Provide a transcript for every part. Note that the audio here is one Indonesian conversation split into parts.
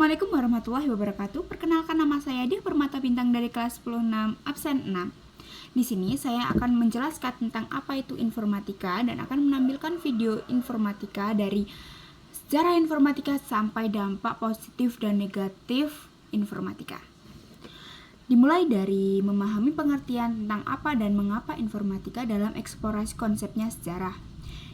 Assalamualaikum warahmatullahi wabarakatuh. Perkenalkan, nama saya Dia Permata Bintang dari kelas 10 6 absen 6. Di sini saya akan menjelaskan tentang apa itu informatika dan akan menampilkan video informatika dari sejarah informatika sampai dampak positif dan negatif informatika. Dimulai dari memahami pengertian tentang apa dan mengapa informatika dalam eksplorasi konsepnya sejarah.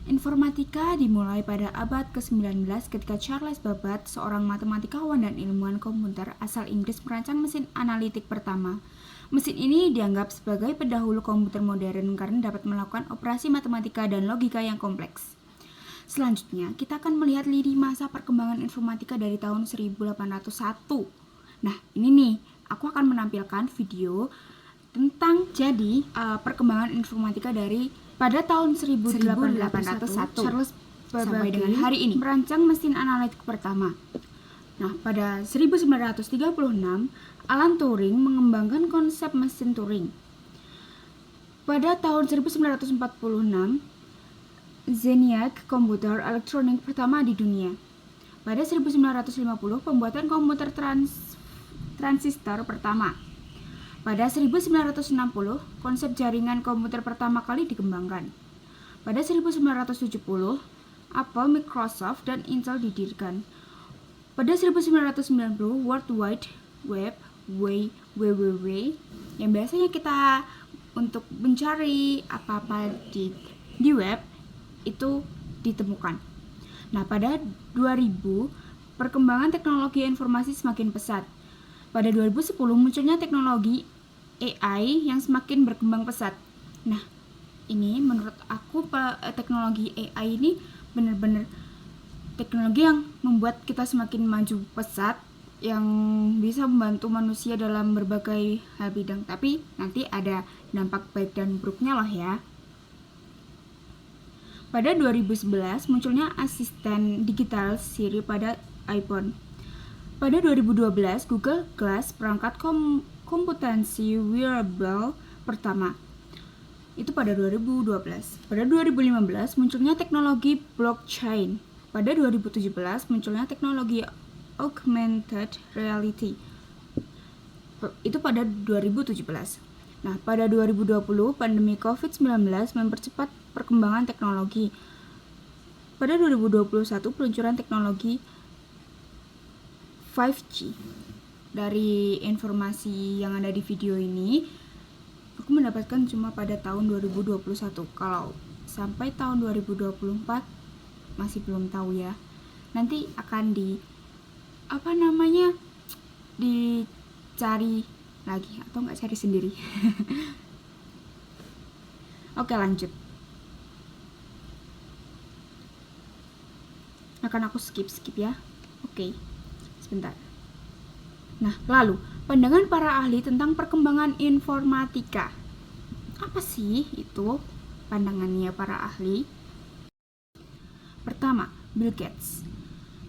Informatika dimulai pada abad ke-19 ketika Charles Babbage, seorang matematikawan dan ilmuwan komputer asal Inggris, merancang mesin analitik pertama. Mesin ini dianggap sebagai pendahulu komputer modern karena dapat melakukan operasi matematika dan logika yang kompleks. Selanjutnya, kita akan melihat lini masa perkembangan informatika dari tahun 1801. Nah, ini nih, aku akan menampilkan video tentang perkembangan informatika dari pada tahun 1801 Charles Babbage sampai dengan hari ini merancang mesin analitik pertama. Nah, pada 1936 Alan Turing mengembangkan konsep mesin Turing. Pada tahun 1946 ENIAC, komputer elektronik pertama di dunia. Pada 1950 pembuatan komputer transistor pertama. Pada 1960, konsep jaringan komputer pertama kali dikembangkan. Pada 1970, Apple, Microsoft, dan Intel didirikan. Pada 1990, World Wide Web (WWW) yang biasanya kita untuk mencari apa-apa di web itu ditemukan. Nah, pada 2000, perkembangan teknologi informasi semakin pesat. Pada 2010 munculnya teknologi AI yang semakin berkembang pesat. Nah, ini menurut aku teknologi AI ini benar-benar teknologi yang membuat kita semakin maju pesat, yang bisa membantu manusia dalam berbagai hal bidang. Tapi nanti ada dampak baik dan buruknya loh ya. Pada 2011 munculnya asisten digital Siri pada iPhone. Pada 2012 Google Glass, perangkat komputansi wearable pertama. Itu pada 2012. Pada 2015 munculnya teknologi blockchain. Pada 2017 munculnya teknologi augmented reality. Itu pada 2017. Nah, pada 2020 pandemi COVID-19 mempercepat perkembangan teknologi. Pada 2021 peluncuran teknologi 5G. Dari informasi yang ada di video ini, aku mendapatkan cuma pada tahun 2021. Kalau sampai tahun 2024 masih belum tahu ya. Nanti akan dicari lagi atau nggak cari sendiri. Oke, lanjut. Akan aku skip ya. Oke, sebentar. Nah, lalu pandangan para ahli tentang perkembangan informatika. Apa sih itu pandangannya para ahli? Pertama, Bill Gates,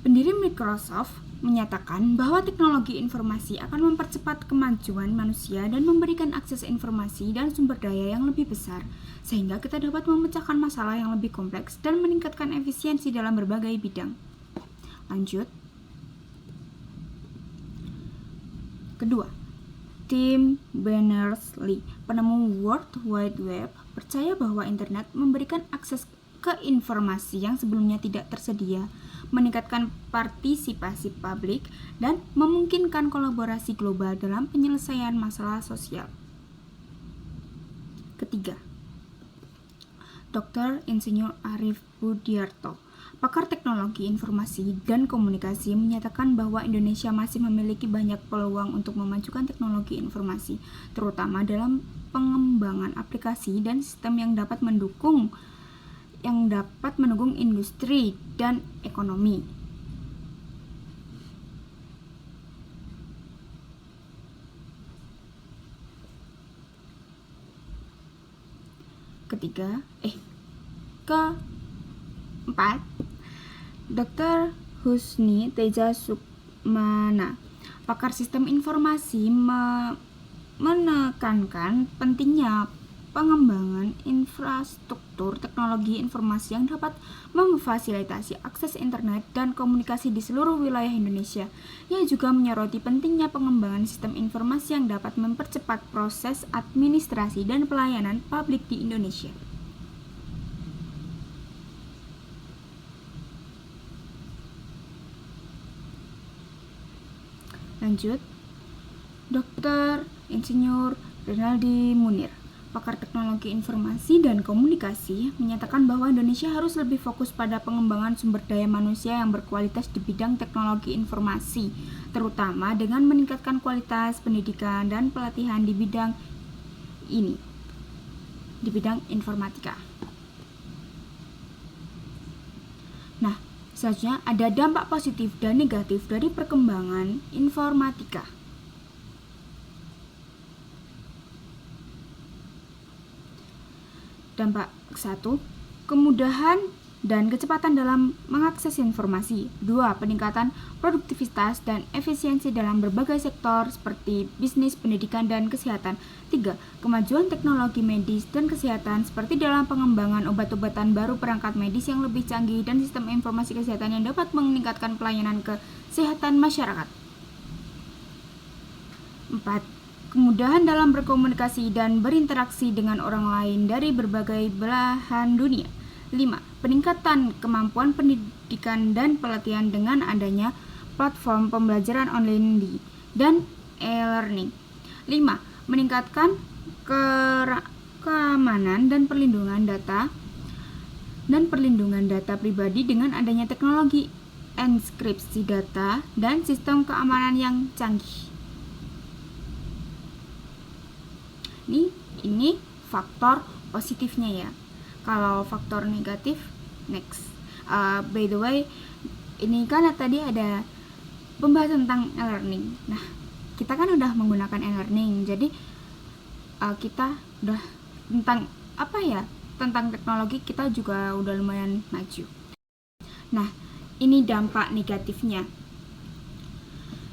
pendiri Microsoft, menyatakan bahwa teknologi informasi akan mempercepat kemajuan manusia dan memberikan akses informasi dan sumber daya yang lebih besar, sehingga kita dapat memecahkan masalah yang lebih kompleks dan meningkatkan efisiensi dalam berbagai bidang. Lanjut. Kedua, Tim Berners-Lee, penemu World Wide Web, percaya bahwa internet memberikan akses ke informasi yang sebelumnya tidak tersedia, meningkatkan partisipasi publik, dan memungkinkan kolaborasi global dalam penyelesaian masalah sosial. Ketiga, Dr. Insinyur Arif Budiarto, pakar teknologi informasi dan komunikasi, menyatakan bahwa Indonesia masih memiliki banyak peluang untuk memajukan teknologi informasi, terutama dalam pengembangan aplikasi dan sistem yang dapat mendukung industri dan ekonomi. Keempat, Dr. Husni Teja Sukmana, pakar sistem informasi, menekankan pentingnya pengembangan infrastruktur teknologi informasi yang dapat memfasilitasi akses internet dan komunikasi di seluruh wilayah Indonesia. Ia juga menyoroti pentingnya pengembangan sistem informasi yang dapat mempercepat proses administrasi dan pelayanan publik di Indonesia. Lanjut, Dr. Insinyur Renaldi Munir, pakar teknologi informasi dan komunikasi, menyatakan bahwa Indonesia harus lebih fokus pada pengembangan sumber daya manusia yang berkualitas di bidang teknologi informasi, terutama dengan meningkatkan kualitas pendidikan dan pelatihan di bidang ini, di bidang informatika. Nah, selanjutnya ada dampak positif dan negatif dari perkembangan informatika. Dampak 1. Kemudahan dan kecepatan dalam mengakses informasi. 2. Peningkatan produktivitas dan efisiensi dalam berbagai sektor seperti bisnis, pendidikan, dan kesehatan. 3. Kemajuan teknologi medis dan kesehatan seperti dalam pengembangan obat-obatan baru, perangkat medis yang lebih canggih, dan sistem informasi kesehatan yang dapat meningkatkan pelayanan kesehatan masyarakat. 4. Kemudahan dalam berkomunikasi dan berinteraksi dengan orang lain dari berbagai belahan dunia. 5. Peningkatan kemampuan pendidikan dan pelatihan dengan adanya platform pembelajaran online dan e-learning. 5. Meningkatkan keamanan dan perlindungan data pribadi dengan adanya teknologi enkripsi data dan sistem keamanan yang canggih. Ini faktor positifnya ya. Kalau faktor negatif, next. By the way, ini kan tadi ada pembahasan tentang e-learning. Nah, kita kan udah menggunakan e-learning, jadi kita udah tentang teknologi kita juga udah lumayan maju. Nah, ini dampak negatifnya.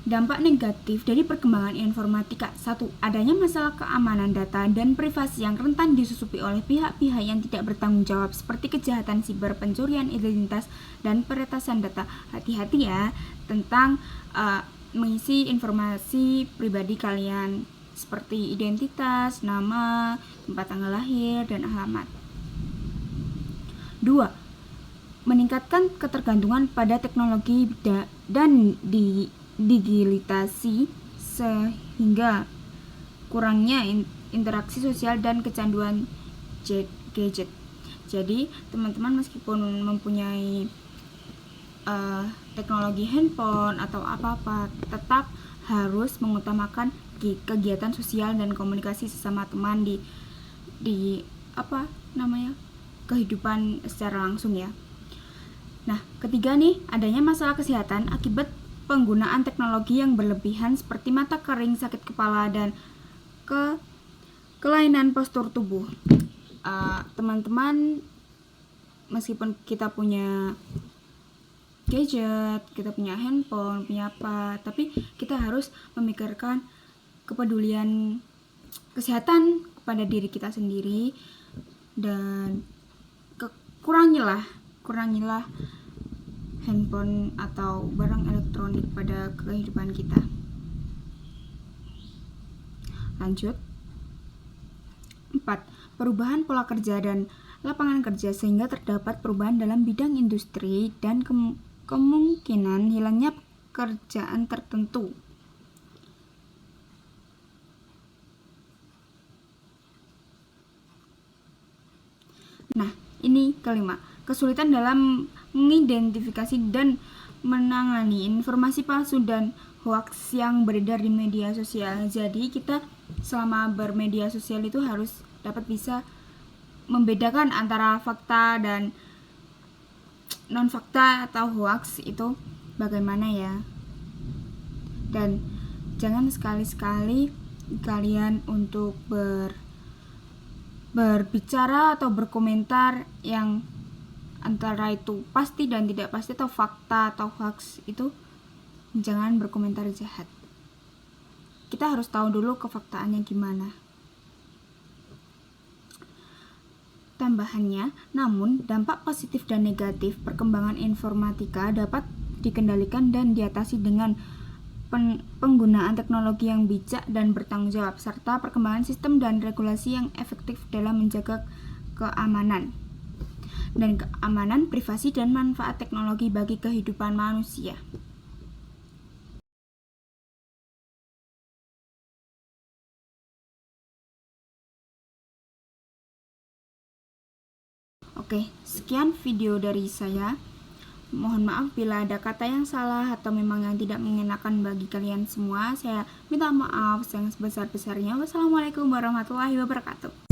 Dampak negatif dari perkembangan informatika. 1. Adanya masalah keamanan data dan privasi yang rentan disusupi oleh pihak-pihak yang tidak bertanggung jawab seperti kejahatan siber, pencurian identitas, dan peretasan data. Hati-hati ya tentang mengisi informasi pribadi kalian seperti identitas, nama, tempat tanggal lahir, dan alamat. 2. Meningkatkan ketergantungan pada teknologi dan digitalisasi sehingga kurangnya interaksi sosial dan kecanduan gadget. Jadi teman-teman meskipun mempunyai teknologi handphone atau apa-apa, tetap harus mengutamakan kegiatan sosial dan komunikasi sesama teman di kehidupan secara langsung ya. Nah, ketiga nih, adanya masalah kesehatan akibat penggunaan teknologi yang berlebihan seperti mata kering, sakit kepala, dan kelainan postur tubuh. Teman-teman, meskipun kita punya gadget, kita punya handphone, punya apa, tapi kita harus memikirkan kepedulian kesehatan kepada diri kita sendiri dan kurangilah handphone atau barang elektronik pada kehidupan kita. Lanjut. 4. Perubahan pola kerja dan lapangan kerja sehingga terdapat perubahan dalam bidang industri dan kemungkinan hilangnya pekerjaan tertentu. Nah, ini kelima, kesulitan dalam mengidentifikasi dan menangani informasi palsu dan hoax yang beredar di media sosial. Jadi kita selama bermedia sosial itu harus dapat bisa membedakan antara fakta dan non fakta atau hoax itu bagaimana ya. Dan jangan sekali-sekali kalian untuk berbicara atau berkomentar yang antara itu pasti dan tidak pasti atau fakta atau hoax, itu jangan berkomentar jahat. Kita harus tahu dulu kefaktaannya gimana. tambahannya, namun dampak positif dan negatif perkembangan informatika dapat dikendalikan dan diatasi dengan penggunaan teknologi yang bijak dan bertanggung jawab, serta perkembangan sistem dan regulasi yang efektif dalam menjaga keamanan privasi dan manfaat teknologi bagi kehidupan manusia. Oke, sekian video dari saya. Mohon maaf bila ada kata yang salah atau memang yang tidak mengenakan bagi kalian semua. Saya minta maaf yang sebesar-besarnya. Wassalamualaikum warahmatullahi wabarakatuh.